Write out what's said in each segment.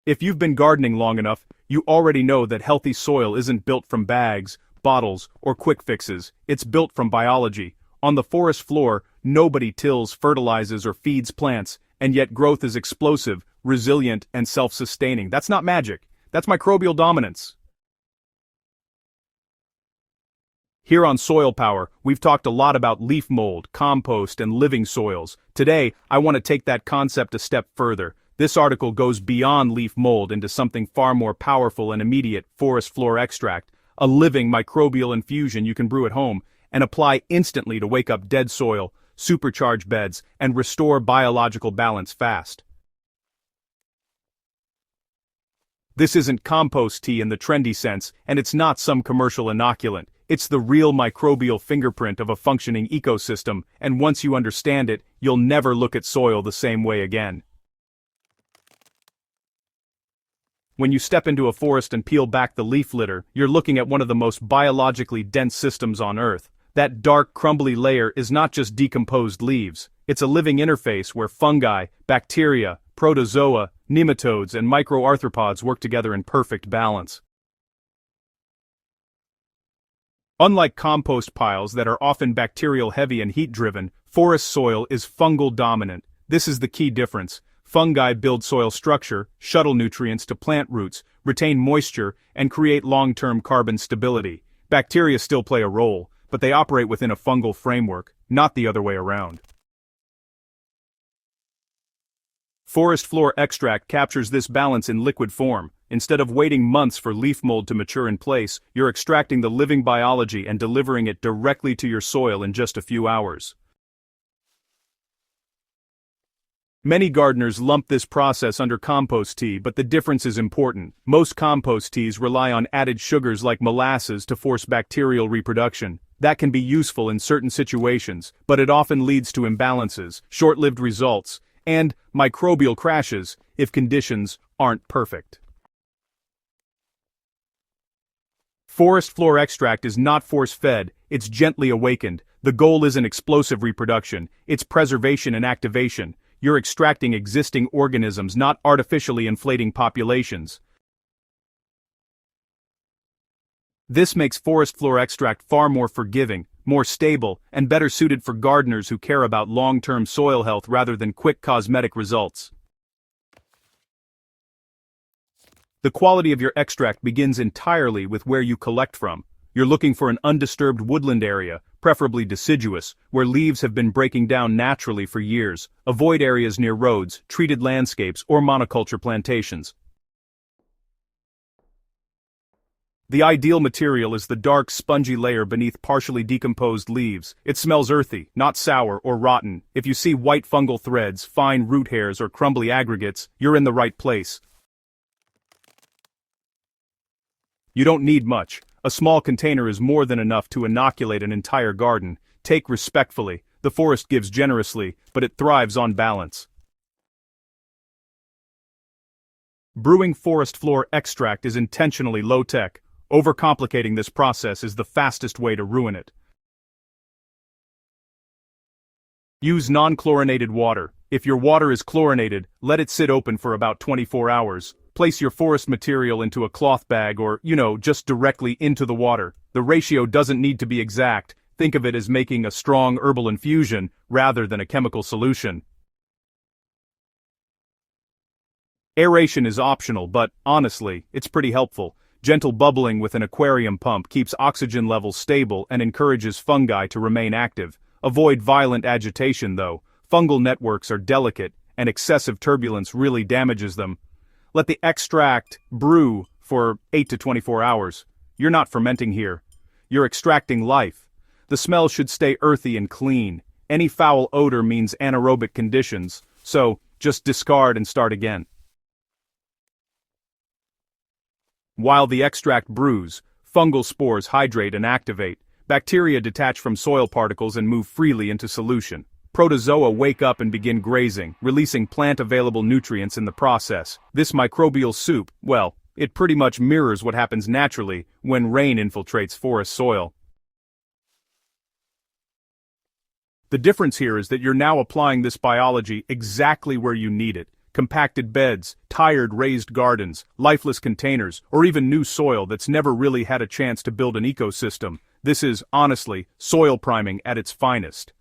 If you've been gardening long enough, you already know that healthy soil isn't built from bags, bottles, or quick fixes. It's built from biology. On the forest floor, nobody tills, fertilizes, or feeds plants, and yet growth is explosive, resilient, and self-sustaining. That's not magic. That's microbial dominance. Here on Soil Power, we've talked a lot about leaf mold, compost, and living soils. Today, I want to take that concept a step further. This article goes beyond leaf mold into something far more powerful and immediate: forest floor extract, a living microbial infusion you can brew at home and apply instantly to wake up dead soil, supercharge beds, and restore biological balance fast. This isn't compost tea in the trendy sense, and it's not some commercial inoculant. It's the real microbial fingerprint of a functioning ecosystem, and once you understand it, you'll never look at soil the same way again. When you step into a forest and peel back the leaf litter, you're looking at one of the most biologically dense systems on Earth. That dark, crumbly layer is not just decomposed leaves. It's a living interface where fungi, bacteria, protozoa, nematodes, and microarthropods work together in perfect balance. Unlike compost piles that are often bacterial-heavy and heat-driven, forest soil is fungal-dominant. This is the key difference. Fungi build soil structure, shuttle nutrients to plant roots, retain moisture, and create long-term carbon stability. Bacteria still play a role, but they operate within a fungal framework, not the other way around. Forest floor extract captures this balance in liquid form. Instead of waiting months for leaf mold to mature in place, you're extracting the living biology and delivering it directly to your soil in just a few hours. Many gardeners lump this process under compost tea, but the difference is important. Most compost teas rely on added sugars like molasses to force bacterial reproduction. That can be useful in certain situations, but it often leads to imbalances, short-lived results, and microbial crashes if conditions aren't perfect. Forest floor extract is not force-fed, it's gently awakened. The goal isn't explosive reproduction, it's preservation and activation. You're extracting existing organisms, not artificially inflating populations. This makes forest floor extract far more forgiving, more stable, and better suited for gardeners who care about long-term soil health rather than quick cosmetic results. The quality of your extract begins entirely with where you collect from. You're looking for an undisturbed woodland area, preferably deciduous, where leaves have been breaking down naturally for years. Avoid areas near roads, treated landscapes, or monoculture plantations. The ideal material is the dark, spongy layer beneath partially decomposed leaves. It smells earthy, not sour or rotten. If you see white fungal threads, fine root hairs, or crumbly aggregates, you're in the right place. You don't need much. A small container is more than enough to inoculate an entire garden. Take respectfully. The forest gives generously, but it thrives on balance. Brewing forest floor extract is intentionally low-tech. Overcomplicating this process is the fastest way to ruin it. Use non-chlorinated water. If your water is chlorinated, let it sit open for about 24 hours. Place your forest material into a cloth bag or, just directly into the water. The ratio doesn't need to be exact. Think of it as making a strong herbal infusion rather than a chemical solution. Aeration is optional, but, honestly, it's pretty helpful. Gentle bubbling with an aquarium pump keeps oxygen levels stable and encourages fungi to remain active. Avoid violent agitation, though. Fungal networks are delicate, and excessive turbulence really damages them. Let the extract brew for 8 to 24 hours. You're not fermenting here. You're extracting life. The smell should stay earthy and clean. Any foul odor means anaerobic conditions, so just discard and start again. While the extract brews, fungal spores hydrate and activate. Bacteria detach from soil particles and move freely into solution. Protozoa wake up and begin grazing, releasing plant-available nutrients in the process. This microbial soup, well, it pretty much mirrors what happens naturally when rain infiltrates forest soil. The difference here is that you're now applying this biology exactly where you need it. Compacted beds, tired raised gardens, lifeless containers, or even new soil that's never really had a chance to build an ecosystem. This is, honestly, soil priming at its finest.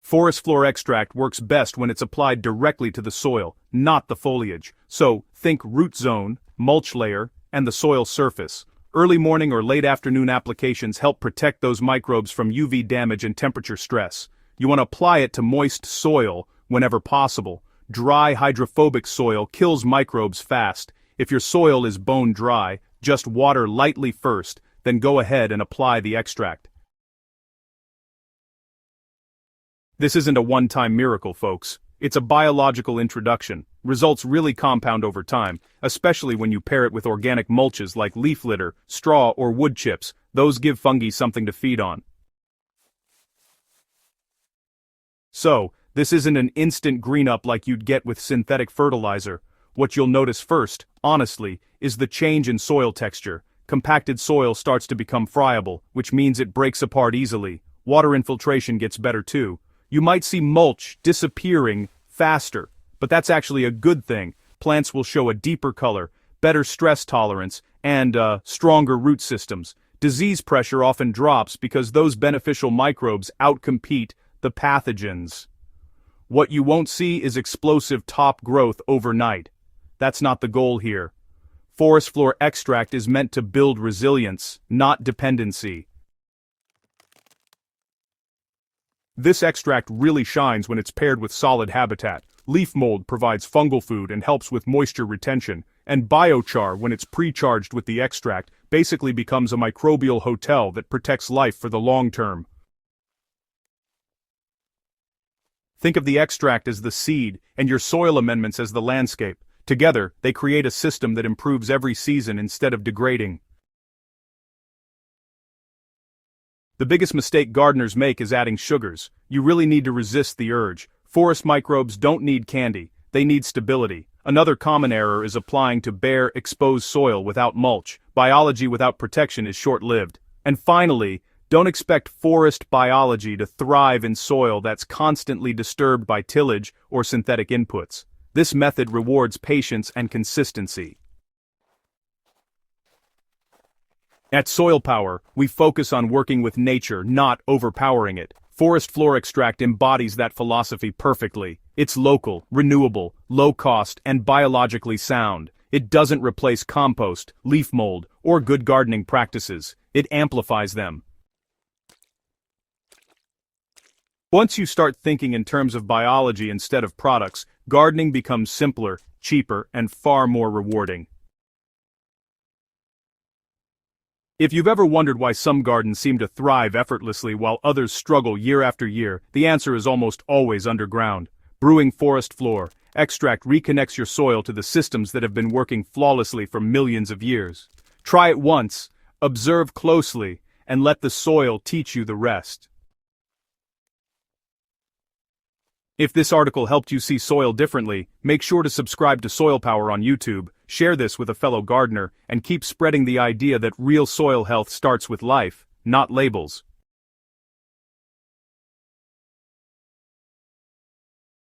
Forest floor extract works best when it's applied directly to the soil, not the foliage. So, think root zone, mulch layer, and the soil surface. Early morning or late afternoon applications help protect those microbes from UV damage and temperature stress. You want to apply it to moist soil whenever possible. Dry hydrophobic soil kills microbes fast. If your soil is bone dry, just water lightly first, then go ahead and apply the extract. This isn't a one-time miracle, folks. It's a biological introduction. Results really compound over time, especially when you pair it with organic mulches like leaf litter, straw, or wood chips. Those give fungi something to feed on. So, this isn't an instant green-up like you'd get with synthetic fertilizer. What you'll notice first, honestly, is the change in soil texture. Compacted soil starts to become friable, which means it breaks apart easily. Water infiltration gets better too. You might see mulch disappearing faster, but that's actually a good thing. Plants will show a deeper color, better stress tolerance, and stronger root systems. Disease pressure often drops because those beneficial microbes outcompete the pathogens. What you won't see is explosive top growth overnight. That's not the goal here. Forest floor extract is meant to build resilience, not dependency. This extract really shines when it's paired with solid habitat. Leaf mold provides fungal food and helps with moisture retention, and biochar, when it's pre-charged with the extract, basically becomes a microbial hotel that protects life for the long term. Think of the extract as the seed, and your soil amendments as the landscape. Together, they create a system that improves every season instead of degrading. The biggest mistake gardeners make is adding sugars. You really need to resist the urge. Forest microbes don't need candy, they need stability. Another common error is applying to bare, exposed soil without mulch. Biology without protection is short-lived. And finally, don't expect forest biology to thrive in soil that's constantly disturbed by tillage or synthetic inputs. This method rewards patience and consistency. At Soil Power, we focus on working with nature, not overpowering it. Forest floor extract embodies that philosophy perfectly. It's local, renewable, low-cost, and biologically sound. It doesn't replace compost, leaf mold, or good gardening practices. It amplifies them. Once you start thinking in terms of biology instead of products, gardening becomes simpler, cheaper, and far more rewarding. If you've ever wondered why some gardens seem to thrive effortlessly while others struggle year after year, the answer is almost always underground. Brewing forest floor extract reconnects your soil to the systems that have been working flawlessly for millions of years. Try it once, observe closely, and let the soil teach you the rest. If this article helped you see soil differently, make sure to subscribe to Soil Power on YouTube, share this with a fellow gardener, and keep spreading the idea that real soil health starts with life, not labels.